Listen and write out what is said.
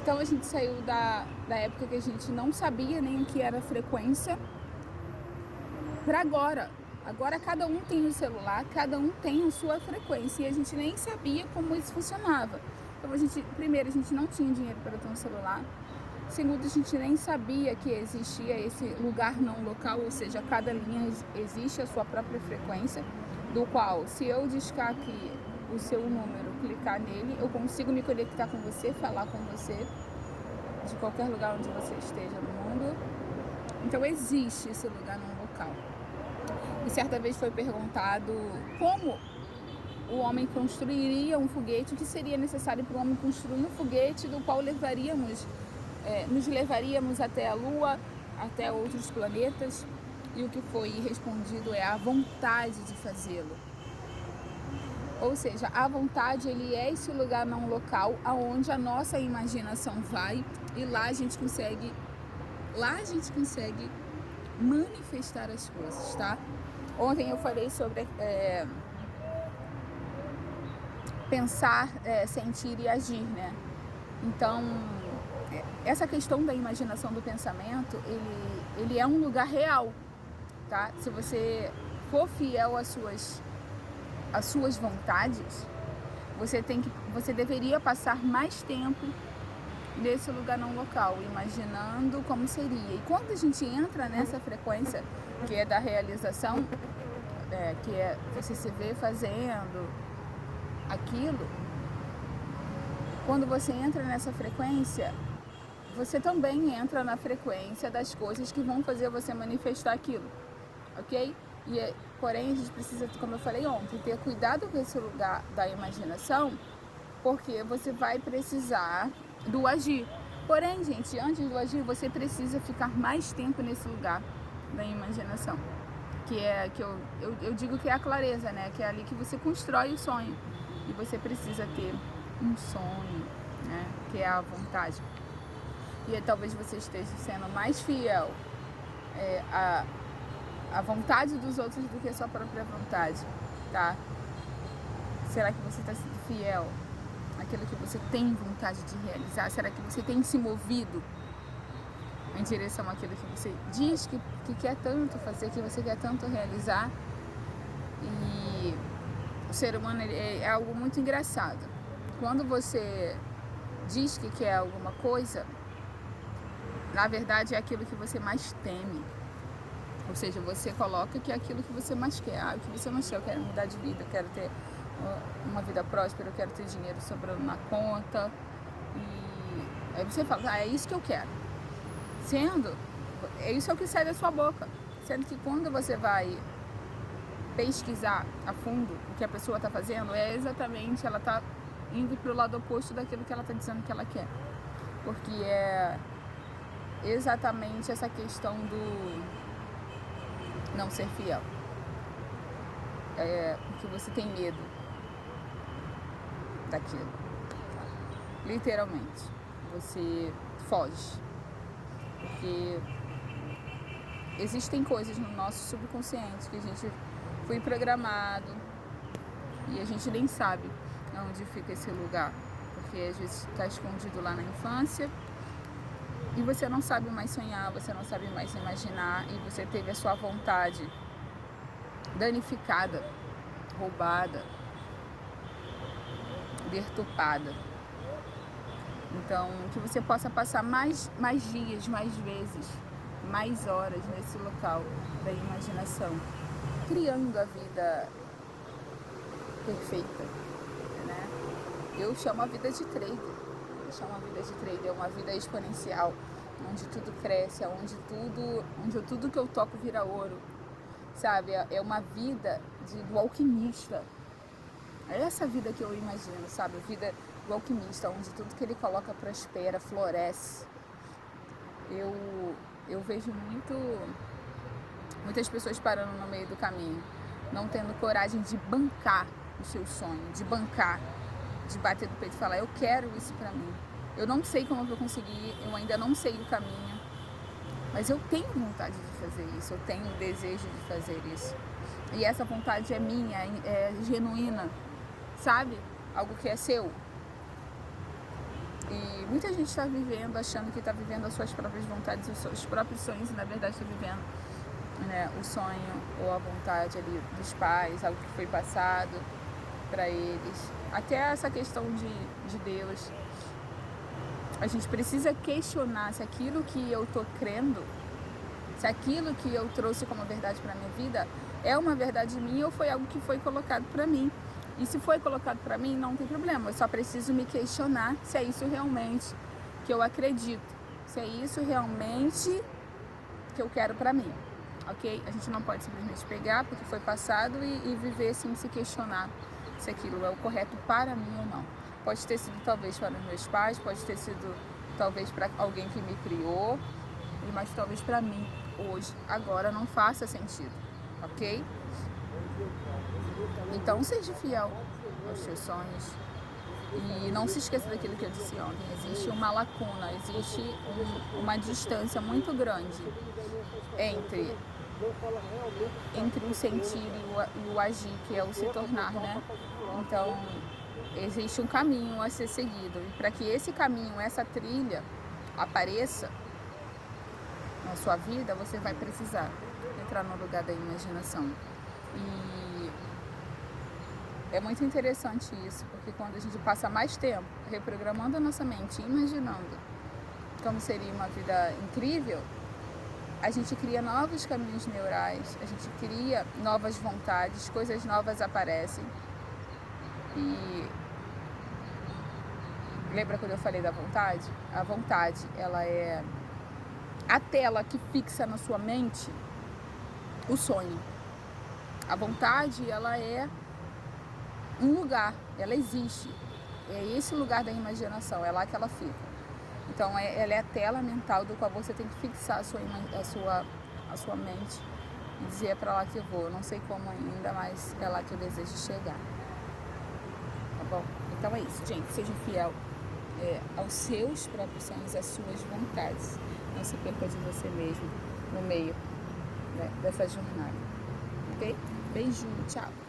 Então a gente saiu da época que a gente não sabia nem o que era frequência para agora. Agora cada um tem o celular, cada um tem a sua frequência e a gente nem sabia como isso funcionava. Então primeiro, a gente não tinha dinheiro para ter um celular. Segundo, a gente nem sabia que existia esse lugar não local, ou seja, cada linha existe a sua própria frequência, do qual, se eu discar aqui o seu número, clicar nele, eu consigo me conectar com você, falar com você, de qualquer lugar onde você esteja no mundo. Então existe esse lugar não local. E certa vez foi perguntado como o homem construiria um foguete, o que seria necessário para o homem construir um foguete do qual nos levaríamos até a Lua, até outros planetas, e o que foi respondido é a vontade de fazê-lo. Ou seja, a vontade, ele é esse lugar não local aonde a nossa imaginação vai, e lá a gente consegue manifestar as coisas, tá? Ontem eu falei sobre pensar, sentir e agir, né? Então, essa questão da imaginação do pensamento, ele é um lugar real, tá? Se você for fiel às suas vontades, você deveria passar mais tempo nesse lugar não local, imaginando como seria. E quando a gente entra nessa frequência, que é da realização, que é você se ver fazendo aquilo, quando você entra nessa frequência, você também entra na frequência das coisas que vão fazer você manifestar aquilo, ok? Porém, a gente precisa, como eu falei ontem, ter cuidado com esse lugar da imaginação, porque você vai precisar do agir. Porém, gente, antes do agir, você precisa ficar mais tempo nesse lugar da imaginação, que eu digo que é a clareza, né? Que é ali que você constrói o sonho. E você precisa ter um sonho, né? Que é a vontade. E talvez você esteja sendo mais fiel à vontade dos outros do que a sua própria vontade, tá? Será que você está sendo fiel àquilo que você tem vontade de realizar? Será que você tem se movido em direção àquilo que você diz que quer tanto fazer, que você quer tanto realizar? E o ser humano é algo muito engraçado. Quando você diz que quer alguma coisa, na verdade é aquilo que você mais teme. Ou seja, você coloca que é aquilo que você mais quer. O que você mais quer? Eu quero mudar de vida, eu quero ter uma vida próspera, eu quero ter dinheiro sobrando na conta. E aí você fala, é isso que eu quero. Isso é o que sai da sua boca. Sendo que quando você vai pesquisar a fundo o que a pessoa está fazendo, ela está indo para o lado oposto daquilo que ela está dizendo que ela quer. Porque é exatamente essa questão do não ser fiel. Porque você tem medo daquilo. Literalmente. Você foge. Porque existem coisas no nosso subconsciente que a gente foi programado e a gente nem sabe onde fica esse lugar. Porque às vezes está escondido lá na infância e você não sabe mais sonhar, você não sabe mais imaginar, e você teve a sua vontade danificada, roubada, deturpada. Então, que você possa passar mais dias, mais vezes, mais horas nesse local da imaginação, criando a vida perfeita, né? Eu chamo a vida de trader. É uma vida exponencial, onde tudo cresce, onde tudo que eu toco vira ouro, sabe? É uma vida do alquimista. É essa vida que eu imagino, sabe? A vida do alquimista, onde tudo que ele coloca prospera, floresce. Eu vejo muitas pessoas parando no meio do caminho, não tendo coragem de bancar o seu sonho, de bater do peito e falar, eu quero isso pra mim. Eu não sei como eu vou conseguir, eu ainda não sei o caminho, mas eu tenho vontade de fazer isso, eu tenho o desejo de fazer isso. E essa vontade é minha, é genuína, sabe? Algo que é seu. E muita gente está vivendo, achando que está vivendo as suas próprias vontades, os seus próprios sonhos, e na verdade está vivendo, né, o sonho ou a vontade ali dos pais, algo que foi passado para eles. Até essa questão de Deus. A gente precisa questionar se aquilo que eu tô crendo, se aquilo que eu trouxe como verdade para minha vida é uma verdade minha ou foi algo que foi colocado para mim. E se foi colocado para mim, não tem problema. Eu só preciso me questionar se é isso realmente que eu acredito, se é isso realmente que eu quero para mim, ok? A gente não pode simplesmente pegar porque foi passado e viver sem se questionar se aquilo é o correto para mim ou não. Pode ter sido talvez para os meus pais, pode ter sido talvez para alguém que me criou, mas talvez para mim, hoje, agora, não faça sentido, ok? Então seja fiel aos seus sonhos e não se esqueça daquilo que eu disse ontem. Existe uma lacuna, existe uma distância muito grande entre o sentir e o agir, que é o se tornar, né? Então, existe um caminho a ser seguido. E para que esse caminho, essa trilha apareça na sua vida, você vai precisar entrar no lugar da imaginação. E é muito interessante isso, porque quando a gente passa mais tempo reprogramando a nossa mente, imaginando como seria uma vida incrível, a gente cria novos caminhos neurais, a gente cria novas vontades, coisas novas aparecem. E lembra quando eu falei da vontade? A vontade, ela é a tela que fixa na sua mente o sonho. A vontade, ela é um lugar, ela existe. É esse lugar da imaginação, é lá que ela fica. Então, ela é a tela mental do qual você tem que fixar a sua mente e dizer: é pra lá que eu vou. Eu não sei como ainda, mas é lá que eu desejo chegar. Tá bom? Então é isso, gente. Seja fiel aos seus próprios sonhos, às suas vontades. Não se perca de você mesmo no meio, né, dessa jornada. Ok? Beijo, tchau.